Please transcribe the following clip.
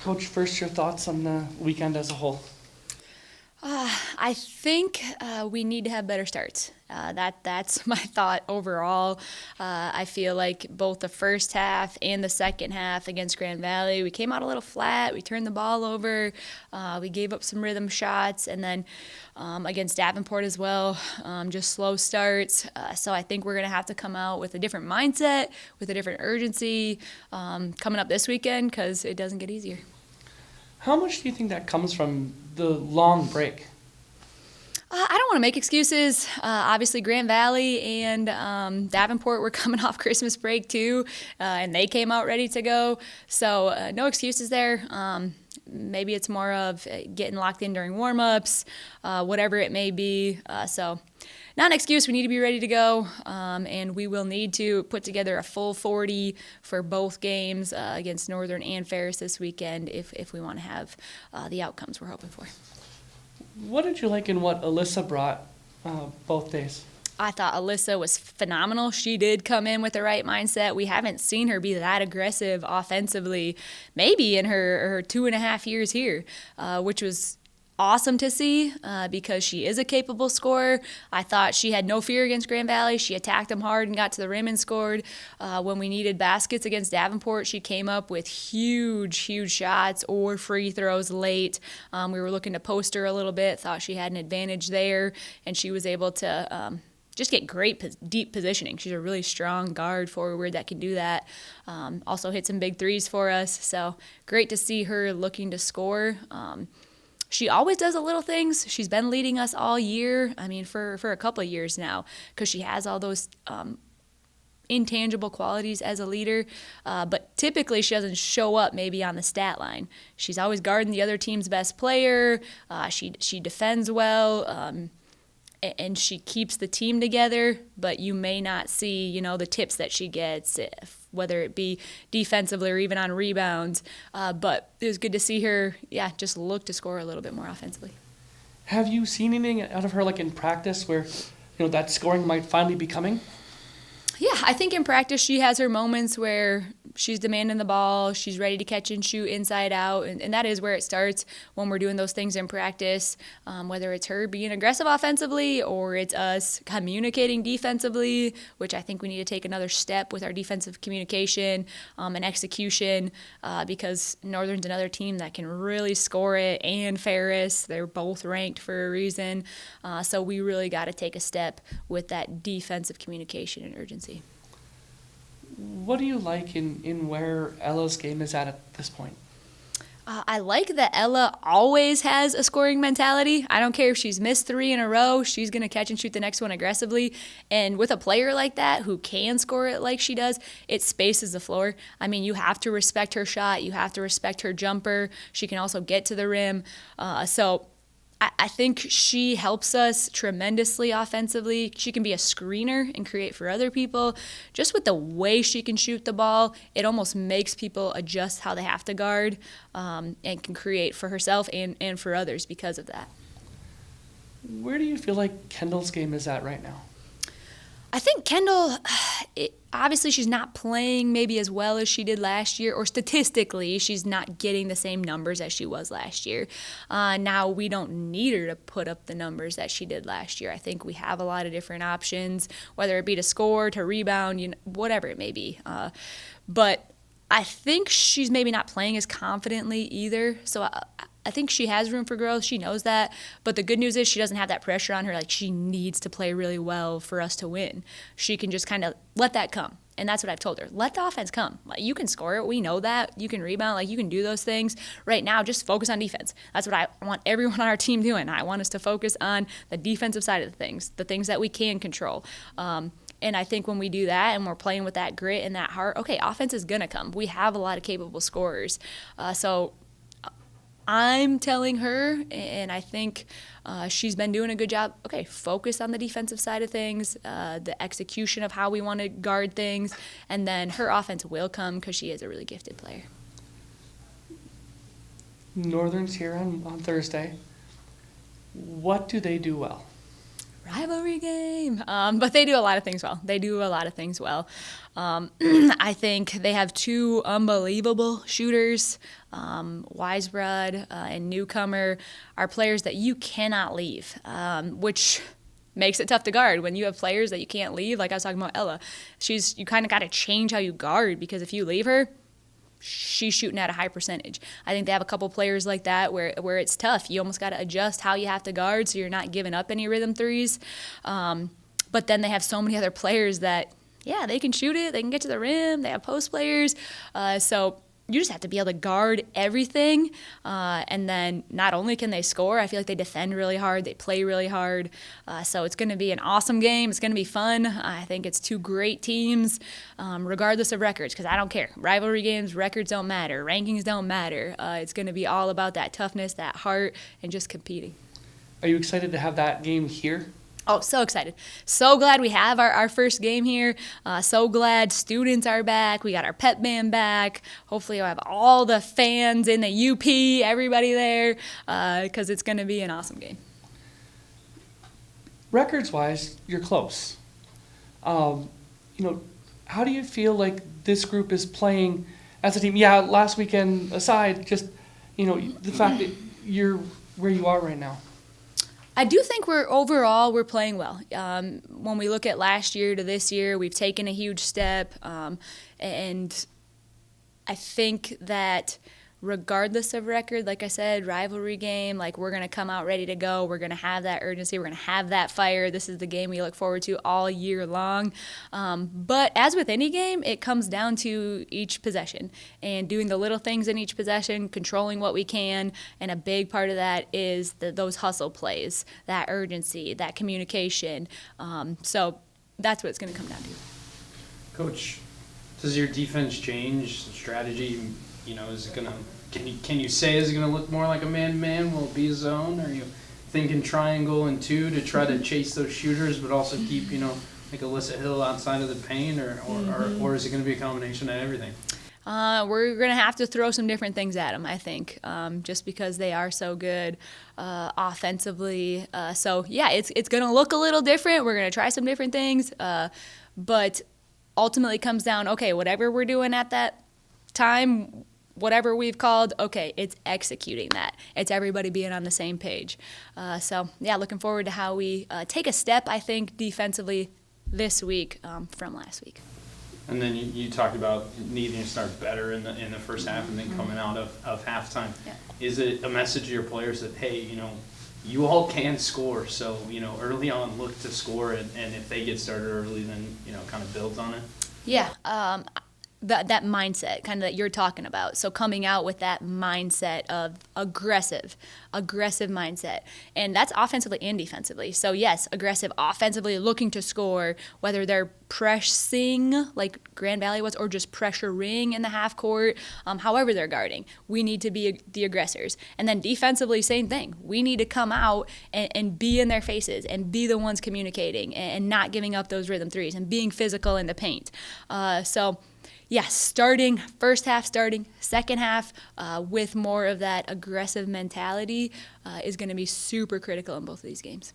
Coach, first, your thoughts on the weekend as a whole? I think we need to have better starts. That's my thought overall. I feel like both the first half and the second half against Grand Valley, we came out a little flat. We turned the ball over. We gave up some rhythm shots, and then against Davenport as well, just slow starts. So I think we're gonna have to come out with a different mindset, with a different urgency coming up this weekend because it doesn't get easier. How much do you think that comes from the long break? I don't want to make excuses. Obviously, Grand Valley and Davenport were coming off Christmas break too, and they came out ready to go. So no excuses there. Maybe it's more of getting locked in during warm-ups, whatever it may be. So not an excuse. We need to be ready to go, and we will need to put together a full 40 for both games against Northern and Ferris this weekend if we want to have the outcomes we're hoping for. What did you like in what Alyssa brought both days? I thought Alyssa was phenomenal. She did come in with the right mindset. We haven't seen her be that aggressive offensively, maybe in her 2.5 years here, which was awesome to see because she is a capable scorer. I thought she had no fear against Grand Valley. She attacked them hard and got to the rim and scored. When we needed baskets against Davenport, she came up with huge shots or free throws late. We were looking to post her a little bit, thought she had an advantage there, and she was able to just get great deep positioning. She's a really strong guard forward that can do that. Also hit some big threes for us. So great to see her looking to score. She always does the little things. She's been leading us all year. I mean, for a couple of years now, because she has all those intangible qualities as a leader. But typically, she doesn't show up maybe on the stat line. She's always guarding the other team's best player. She defends well. And she keeps the team together, but you may not see, the tips that she gets, whether it be defensively or even on rebounds. But it was good to see her, just look to score a little bit more offensively. Have you seen anything out of her like in practice where, that scoring might finally be coming? Yeah, I think in practice she has her moments where she's demanding the ball, she's ready to catch and shoot inside out, and that is where it starts when we're doing those things in practice, whether it's her being aggressive offensively or it's us communicating defensively, which I think we need to take another step with our defensive communication and execution because Northern's another team that can really score it, and Ferris, they're both ranked for a reason, so we really got to take a step with that defensive communication and urgency. What do you like in where Ella's game is at this point? I like that Ella always has a scoring mentality. I don't care if she's missed 3 in a row, she's going to catch and shoot the next one aggressively. And with a player like that who can score it like she does, it spaces the floor. I mean, you have to respect her shot. You have to respect her jumper. She can also get to the rim. So I think she helps us tremendously offensively. She can be a screener and create for other people. Just with the way she can shoot the ball, it almost makes people adjust how they have to guard and can create for herself and for others because of that. Where do you feel like Kendall's game is at right now? I think Kendall, obviously she's not playing maybe as well as she did last year, or statistically she's not getting the same numbers as she was last year. Now we don't need her to put up the numbers that she did last year. I think we have a lot of different options, whether it be to score, to rebound, whatever it may be. But I think she's maybe not playing as confidently either. So I think she has room for growth. She knows that. But the good news is she doesn't have that pressure on her. Like, she needs to play really well for us to win. She can just kind of let that come. And that's what I've told her. Let the offense come. Like, you can score it. We know that. You can rebound. Like, you can do those things. Right now, just focus on defense. That's what I want everyone on our team doing. I want us to focus on the defensive side of the things that we can control. And I think when we do that and we're playing with that grit and that heart, okay, offense is going to come. We have a lot of capable scorers. So I'm telling her, and I think she's been doing a good job, okay, focus on the defensive side of things, the execution of how we want to guard things, and then her offense will come because she is a really gifted player. Northern's here on Thursday. What do they do well? rivalry game. But they do a lot of things well. I think they have two unbelievable shooters. Wisebrod and Newcomer are players that you cannot leave, which makes it tough to guard when you have players that you can't leave. Like I was talking about Ella, you kind of got to change how you guard, because if you leave her, she's shooting at a high percentage. I think they have a couple players like that where it's tough. You almost got to adjust how you have to guard so you're not giving up any rhythm threes. But then they have so many other players that, yeah, they can shoot it. They can get to the rim. They have post players. So you just have to be able to guard everything. And then not only can they score, I feel like they defend really hard. They play really hard. So it's going to be an awesome game. It's going to be fun. I think it's two great teams, regardless of records, because I don't care. Rivalry games, records don't matter. Rankings don't matter. It's going to be all about that toughness, that heart, and just competing. Are you excited to have that game here? Oh, so excited. So glad we have our first game here. So glad students are back. We got our pep band back. Hopefully we'll have all the fans in the UP, everybody there, because it's going to be an awesome game. Records-wise, you're close. How do you feel like this group is playing as a team? Yeah, last weekend aside, just, the fact that you're where you are right now. I do think we're playing well. When we look at last year to this year, we've taken a huge step, and I think that regardless of record, like I said, rivalry game, like we're going to come out ready to go. We're going to have that urgency. We're going to have that fire. This is the game we look forward to all year long. But as with any game, it comes down to each possession and doing the little things in each possession, controlling what we can. And a big part of that is those hustle plays, that urgency, that communication. So that's what it's going to come down to. Coach, does your defense change the strategy? Is it gonna? Can you say is it gonna look more like a man-to-man? Will it be a zone? Are you thinking triangle and two to try to chase those shooters, but also keep like Alyssa Hill outside of the paint, or is it gonna be a combination of everything? We're going to have to throw some different things at them, I think, just because they are so good offensively. So, yeah, it's going to look a little different. We're going to try some different things. But ultimately it comes down, okay, whatever we're doing at that time, whatever we've called, okay, it's executing that. It's everybody being on the same page. So, yeah, looking forward to how we take a step, I think, defensively this week from last week. And then you talked about needing to start better in the first half and then coming out of halftime. Yeah. Is it a message to your players that, hey, you all can score, so, early on look to score, and if they get started early, then, kind of builds on it? Yeah. That mindset kind of that you're talking about. So coming out with that mindset of aggressive mindset. And that's offensively and defensively. So yes, aggressive offensively, looking to score, whether they're pressing like Grand Valley was or just pressuring in the half court, however they're guarding. We need to be the aggressors. And then defensively, same thing. We need to come out and be in their faces and be the ones communicating and not giving up those rhythm threes and being physical in the paint. Yes, first half starting, second half with more of that aggressive mentality is going to be super critical in both of these games.